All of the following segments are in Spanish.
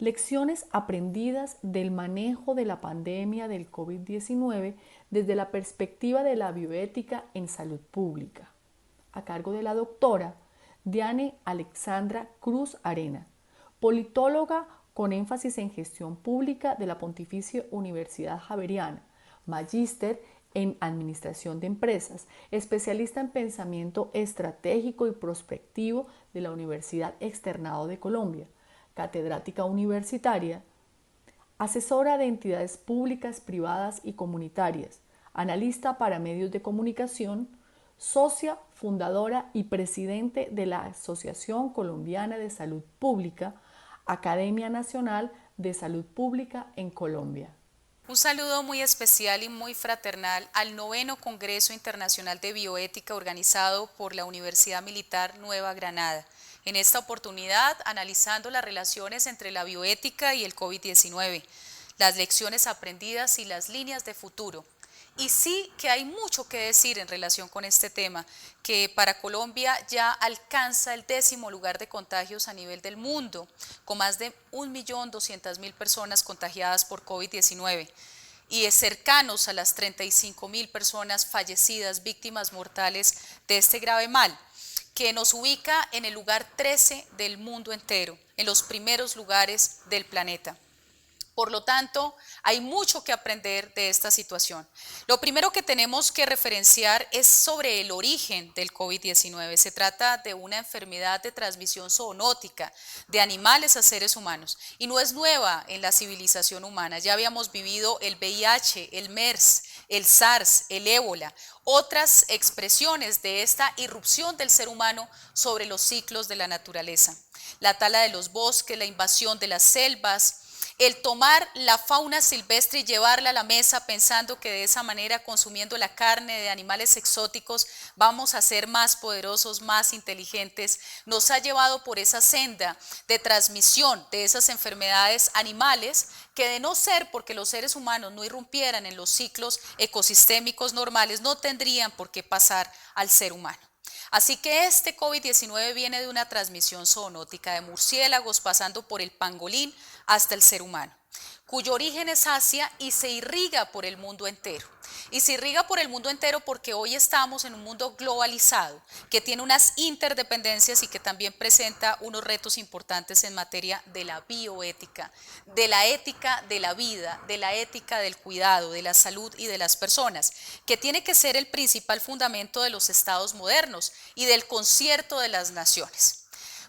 Lecciones aprendidas del manejo de la pandemia del COVID-19 desde la perspectiva de la bioética en salud pública, a cargo de la doctora Diane Alexandra Cruz Arena, politóloga con énfasis en gestión pública de la Pontificia Universidad Javeriana, magíster en Administración de Empresas, especialista en pensamiento estratégico y prospectivo de la Universidad Externado de Colombia, catedrática universitaria, asesora de entidades públicas, privadas y comunitarias, analista para medios de comunicación, socia, fundadora y presidente de la Asociación Colombiana de Salud Pública, Academia Nacional de Salud Pública en Colombia. Un saludo muy especial y muy fraternal al noveno Congreso Internacional de Bioética organizado por la Universidad Militar Nueva Granada. En esta oportunidad, analizando las relaciones entre la bioética y el COVID-19, las lecciones aprendidas y las líneas de futuro. Y sí que hay mucho que decir en relación con este tema, que para Colombia ya alcanza el 10º lugar de contagios a nivel del mundo, con más de 1.200.000 personas contagiadas por COVID-19 y es cercanos a las 35.000 personas fallecidas, víctimas mortales de este grave mal, que nos ubica en el lugar 13 del mundo entero, en los primeros lugares del planeta. Por lo tanto, hay mucho que aprender de esta situación. Lo primero que tenemos que referenciar es sobre el origen del COVID-19. Se trata de una enfermedad de transmisión zoonótica, de animales a seres humanos, y no es nueva en la civilización humana. Ya habíamos vivido el VIH, el MERS, el SARS, el ébola, otras expresiones de esta irrupción del ser humano sobre los ciclos de la naturaleza. La tala de los bosques, la invasión de las selvas, el tomar la fauna silvestre y llevarla a la mesa pensando que de esa manera, consumiendo la carne de animales exóticos, vamos a ser más poderosos, más inteligentes, nos ha llevado por esa senda de transmisión de esas enfermedades animales que, de no ser porque los seres humanos no irrumpieran en los ciclos ecosistémicos normales, no tendrían por qué pasar al ser humano. Así que este COVID-19 viene de una transmisión zoonótica de murciélagos pasando por el pangolín hasta el ser humano, cuyo origen es Asia y se irriga por el mundo entero. Y se irriga por el mundo entero porque hoy estamos en un mundo globalizado, que tiene unas interdependencias y que también presenta unos retos importantes en materia de la bioética, de la ética de la vida, de la ética del cuidado, de la salud y de las personas, que tiene que ser el principal fundamento de los estados modernos y del concierto de las naciones.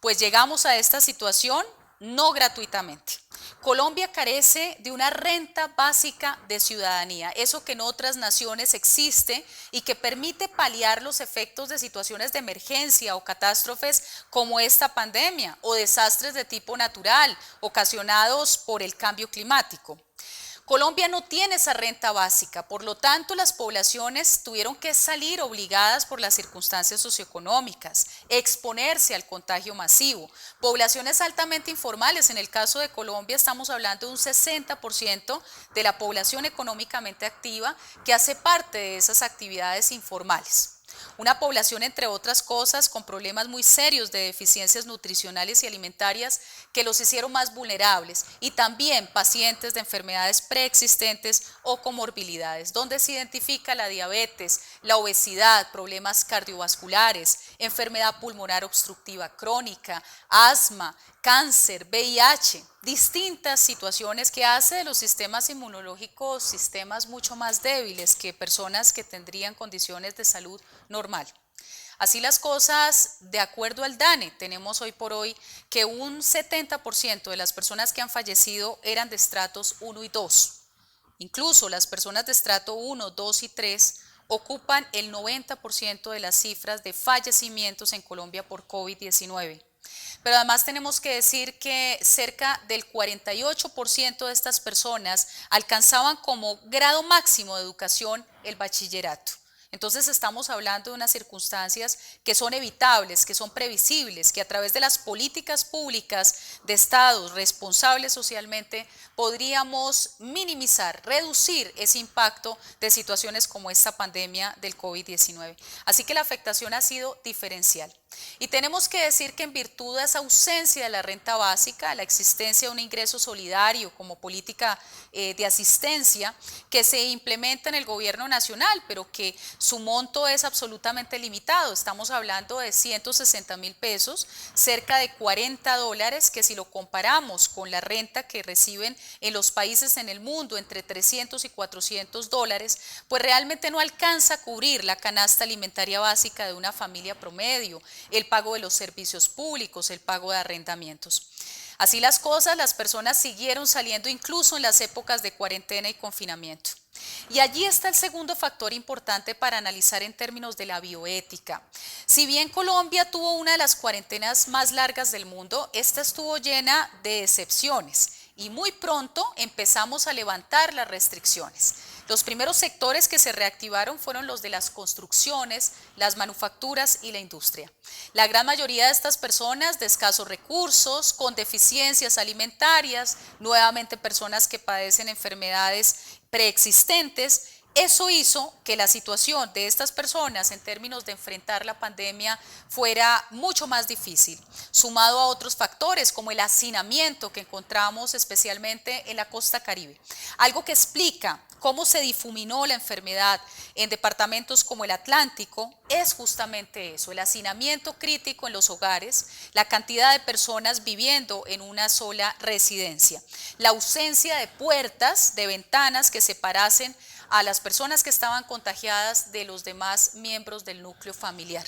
Pues llegamos a esta situación no gratuitamente. Colombia carece de una renta básica de ciudadanía, eso que en otras naciones existe y que permite paliar los efectos de situaciones de emergencia o catástrofes como esta pandemia o desastres de tipo natural ocasionados por el cambio climático. Colombia no tiene esa renta básica, por lo tanto las poblaciones tuvieron que salir obligadas por las circunstancias socioeconómicas, exponerse al contagio masivo. Poblaciones altamente informales, en el caso de Colombia estamos hablando de un 60% de la población económicamente activa que hace parte de esas actividades informales. Una población, entre otras cosas, con problemas muy serios de deficiencias nutricionales y alimentarias que los hicieron más vulnerables, y también pacientes de enfermedades preexistentes o comorbilidades, donde se identifica la diabetes, la obesidad, problemas cardiovasculares, enfermedad pulmonar obstructiva crónica, asma, cáncer, VIH, distintas situaciones que hace de los sistemas inmunológicos sistemas mucho más débiles que personas que tendrían condiciones de salud normal. Así las cosas, de acuerdo al DANE, tenemos hoy por hoy que un 70% de las personas que han fallecido eran de estratos 1 y 2. Incluso las personas de estrato 1, 2 y 3 ocupan el 90% de las cifras de fallecimientos en Colombia por COVID-19. Pero además tenemos que decir que cerca del 48% de estas personas alcanzaban como grado máximo de educación el bachillerato. Entonces estamos hablando de unas circunstancias que son evitables, que son previsibles, que a través de las políticas públicas de estados responsables socialmente podríamos minimizar, reducir ese impacto de situaciones como esta pandemia del COVID-19. Así que la afectación ha sido diferencial. Y tenemos que decir que en virtud de esa ausencia de la renta básica, la existencia de un ingreso solidario como política de asistencia que se implementa en el gobierno nacional, pero que su monto es absolutamente limitado. Estamos hablando de 160.000 pesos, cerca de $40, que si lo comparamos con la renta que reciben en los países en el mundo, entre 300 y $400, pues realmente no alcanza a cubrir la canasta alimentaria básica de una familia promedio, el pago de los servicios públicos, el pago de arrendamientos. Así las cosas, las personas siguieron saliendo incluso en las épocas de cuarentena y confinamiento. Y allí está el segundo factor importante para analizar en términos de la bioética. Si bien Colombia tuvo una de las cuarentenas más largas del mundo, esta estuvo llena de excepciones y muy pronto empezamos a levantar las restricciones. Los primeros sectores que se reactivaron fueron los de las construcciones, las manufacturas y la industria. La gran mayoría de estas personas de escasos recursos, con deficiencias alimentarias, nuevamente personas que padecen enfermedades preexistentes. Eso hizo que la situación de estas personas en términos de enfrentar la pandemia fuera mucho más difícil, sumado a otros factores como el hacinamiento que encontramos especialmente en la costa Caribe. Algo que explica cómo se difuminó la enfermedad en departamentos como el Atlántico es justamente eso, el hacinamiento crítico en los hogares, la cantidad de personas viviendo en una sola residencia, la ausencia de puertas, de ventanas que separasen a las personas que estaban contagiadas de los demás miembros del núcleo familiar.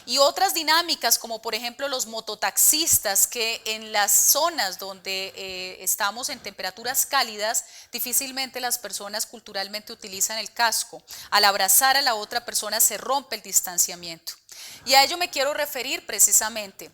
Y otras dinámicas como por ejemplo los mototaxistas que en las zonas donde estamos en temperaturas cálidas difícilmente las personas culturalmente utilizan el casco. Al abrazar a la otra persona se rompe el distanciamiento. Y a ello me quiero referir precisamente.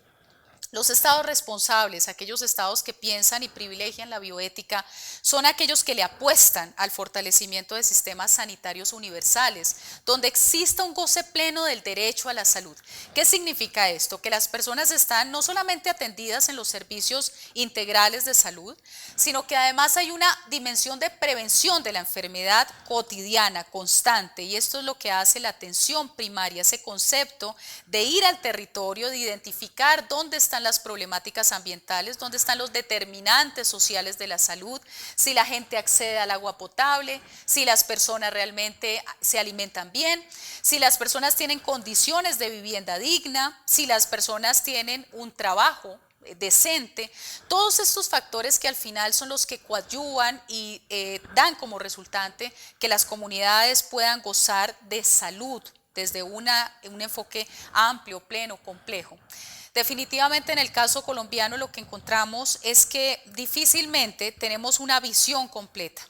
Los estados responsables, aquellos estados que piensan y privilegian la bioética, son aquellos que le apuestan al fortalecimiento de sistemas sanitarios universales, donde exista un goce pleno del derecho a la salud. ¿Qué significa esto? Que las personas están no solamente atendidas en los servicios integrales de salud, sino que además hay una dimensión de prevención de la enfermedad cotidiana, constante, y esto es lo que hace la atención primaria, ese concepto de ir al territorio, de identificar dónde están las problemáticas ambientales, dónde están los determinantes sociales de la salud, si la gente accede al agua potable, si las personas realmente se alimentan bien, si las personas tienen condiciones de vivienda digna, si las personas tienen un trabajo decente, todos estos factores que al final son los que coadyuvan y dan como resultante que las comunidades puedan gozar de salud desde un enfoque amplio, pleno, complejo. Definitivamente en el caso colombiano lo que encontramos es que difícilmente tenemos una visión completa.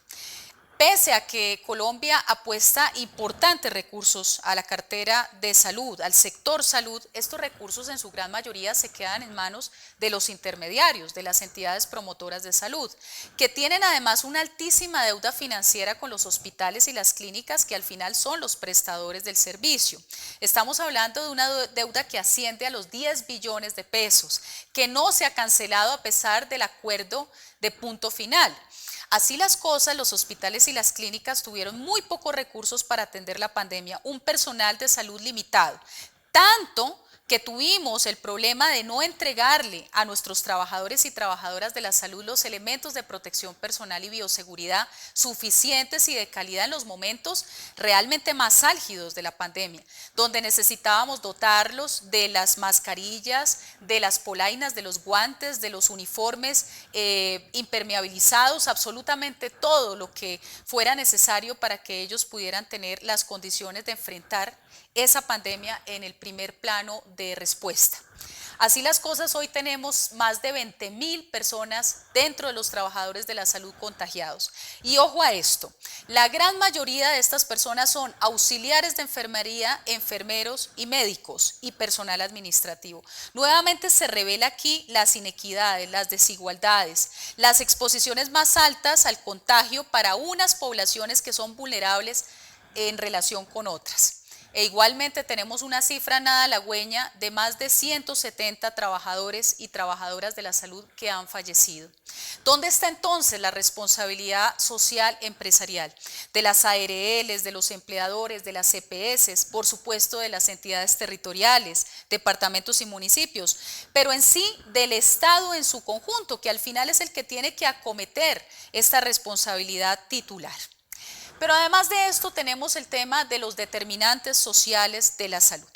Pese a que Colombia apuesta importantes recursos a la cartera de salud, al sector salud, estos recursos en su gran mayoría se quedan en manos de los intermediarios, de las entidades promotoras de salud, que tienen además una altísima deuda financiera con los hospitales y las clínicas que al final son los prestadores del servicio. Estamos hablando de una deuda que asciende a los 10 billones de pesos, que no se ha cancelado a pesar del acuerdo de punto final. Así las cosas, los hospitales y las clínicas tuvieron muy pocos recursos para atender la pandemia, un personal de salud limitado, tanto que tuvimos el problema de no entregarle a nuestros trabajadores y trabajadoras de la salud los elementos de protección personal y bioseguridad suficientes y de calidad en los momentos realmente más álgidos de la pandemia, donde necesitábamos dotarlos de las mascarillas, de las polainas, de los guantes, de los uniformes impermeabilizados, absolutamente todo lo que fuera necesario para que ellos pudieran tener las condiciones de enfrentar esa pandemia en el primer plano de respuesta. Así las cosas, hoy tenemos más de 20.000 personas dentro de los trabajadores de la salud contagiados. Y ojo a esto, la gran mayoría de estas personas son auxiliares de enfermería, enfermeros y médicos y personal administrativo. Nuevamente se revela aquí las inequidades, las desigualdades, las exposiciones más altas al contagio para unas poblaciones que son vulnerables en relación con otras. E igualmente tenemos una cifra nada halagüeña de más de 170 trabajadores y trabajadoras de la salud que han fallecido. ¿Dónde está entonces la responsabilidad social empresarial? De las ARLs, de los empleadores, de las EPS, por supuesto de las entidades territoriales, departamentos y municipios, pero en sí del Estado en su conjunto, que al final es el que tiene que acometer esta responsabilidad titular. Pero además de esto tenemos el tema de los determinantes sociales de la salud.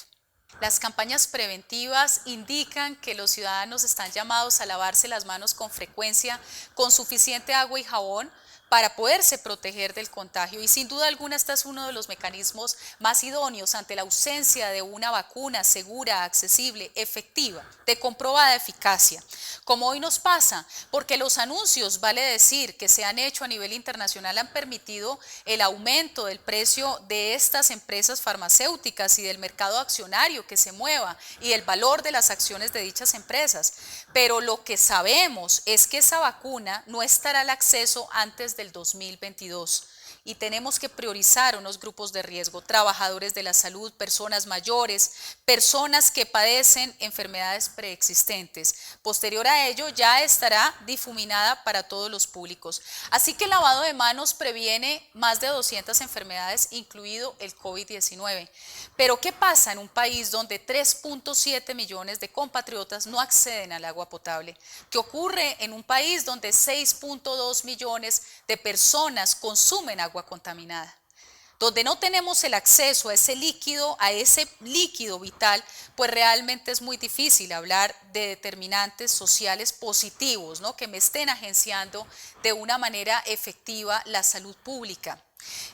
Las campañas preventivas indican que los ciudadanos están llamados a lavarse las manos con frecuencia, con suficiente agua y jabón, para poderse proteger del contagio. Y sin duda alguna este es uno de los mecanismos más idóneos ante la ausencia de una vacuna segura, accesible, efectiva, de comprobada eficacia. Como hoy nos pasa, porque los anuncios, vale decir, que se han hecho a nivel internacional han permitido el aumento del precio de estas empresas farmacéuticas y del mercado accionario que se mueva y el valor de las acciones de dichas empresas. Pero lo que sabemos es que esa vacuna no estará al acceso antes del 2022 y tenemos que priorizar unos grupos de riesgo, trabajadores de la salud, personas mayores, personas que padecen enfermedades preexistentes. Posterior a ello ya estará difuminada para todos los públicos. Así que el lavado de manos previene más de 200 enfermedades, incluido el COVID-19. Pero ¿qué pasa en un país donde 3.7 millones de compatriotas no acceden al agua potable? ¿Qué ocurre en un país donde 6.2 millones de personas consumen agua contaminada? Donde no tenemos el acceso a ese líquido vital, pues realmente es muy difícil hablar de determinantes sociales positivos, ¿no?, que me estén agenciando de una manera efectiva la salud pública.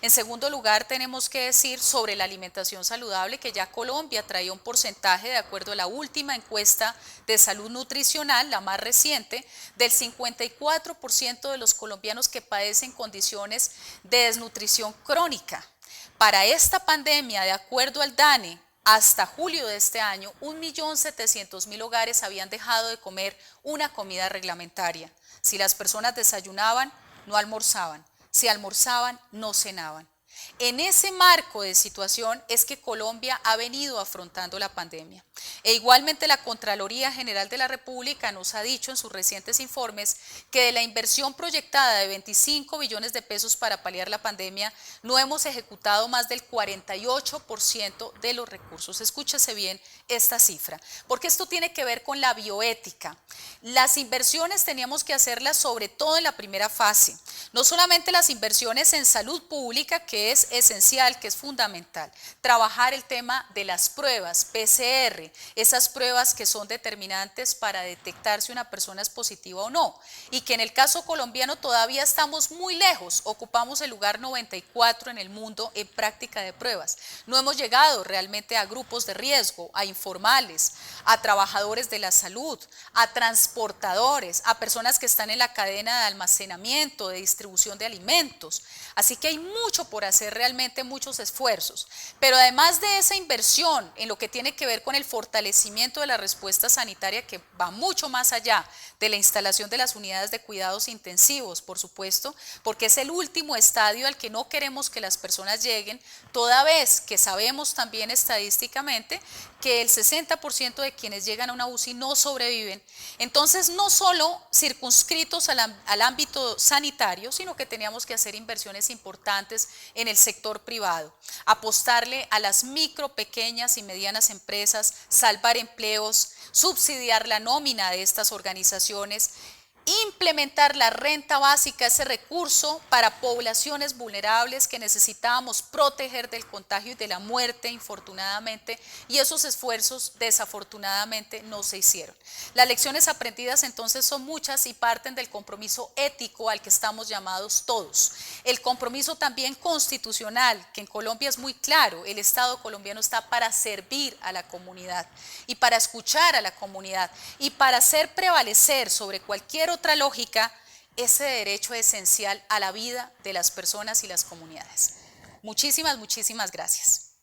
En segundo lugar, tenemos que decir sobre la alimentación saludable que ya Colombia traía un porcentaje, de acuerdo a la última encuesta de salud nutricional, la más reciente, del 54% de los colombianos que padecen condiciones de desnutrición crónica. Para esta pandemia, de acuerdo al DANE, hasta julio de este año, 1.700.000 hogares habían dejado de comer una comida reglamentaria. Si las personas desayunaban, no almorzaban. Si almorzaban, no cenaban. En ese marco de situación es que Colombia ha venido afrontando la pandemia. E igualmente la Contraloría General de la República nos ha dicho en sus recientes informes que de la inversión proyectada de 25 billones de pesos para paliar la pandemia, no hemos ejecutado más del 48% de los recursos. Escúchese bien esta cifra, porque esto tiene que ver con la bioética. Las inversiones teníamos que hacerlas sobre todo en la primera fase, no solamente las inversiones en salud pública, que es esencial, que es fundamental, trabajar el tema de las pruebas PCR, esas pruebas que son determinantes para detectar si una persona es positiva o no, y que en el caso colombiano todavía estamos muy lejos, ocupamos el lugar 94 en el mundo en práctica de pruebas. No hemos llegado realmente a grupos de riesgo, a informales, a trabajadores de la salud, a transportadores, a personas que están en la cadena de almacenamiento, de distribución de alimentos. Así que hay mucho por hacer, realmente muchos esfuerzos. Pero además de esa inversión en lo que tiene que ver con el fortalecimiento de la respuesta sanitaria, que va mucho más allá de la instalación de las unidades de cuidados intensivos, por supuesto, porque es el último estadio al que no queremos que las personas lleguen, toda vez que sabemos también estadísticamente que el 60% de quienes llegan a una UCI no sobreviven. Entonces, no solo circunscritos al ámbito sanitario, sino que teníamos que hacer inversiones importantes en el sector privado, apostarle a las micro, pequeñas y medianas empresas, salvar empleos, subsidiar la nómina de estas organizaciones, implementar la renta básica, ese recurso para poblaciones vulnerables que necesitábamos proteger del contagio y de la muerte, infortunadamente, y esos esfuerzos desafortunadamente no se hicieron. Las lecciones aprendidas entonces son muchas y parten del compromiso ético al que estamos llamados todos. El compromiso también constitucional, que en Colombia es muy claro, el Estado colombiano está para servir a la comunidad y para escuchar a la comunidad y para hacer prevalecer sobre cualquier otra lógica ese derecho esencial a la vida de las personas y las comunidades. Muchísimas gracias.